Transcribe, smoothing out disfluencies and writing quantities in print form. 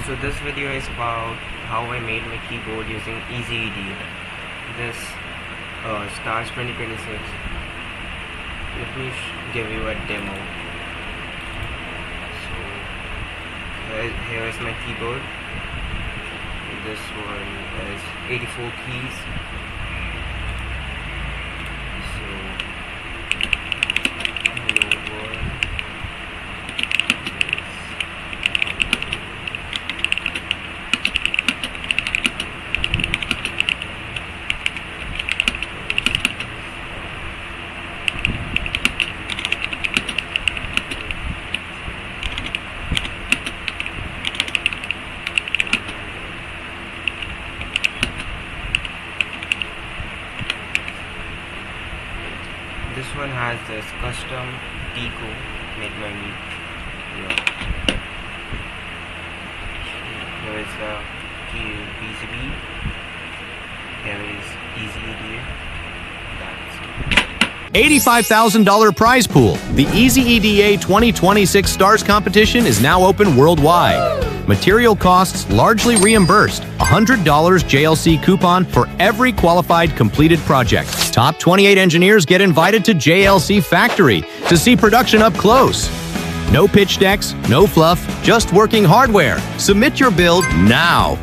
So this video is about how I made my keyboard using EasyEDA. This starts 2026. Let me give you a demo. So here is my keyboard. This one is 84 keys. So hello world. This one has this custom deco made by me. Here is the PCB. Here is EasyEDA. $85,000 prize pool. The EasyEDA 2026 Stars competition is now open worldwide. Material costs largely reimbursed. $100 JLC coupon for every qualified completed project. Top 28 engineers get invited to JLC Factory to see production up close. No pitch decks, no fluff, just working hardware. Submit your build now.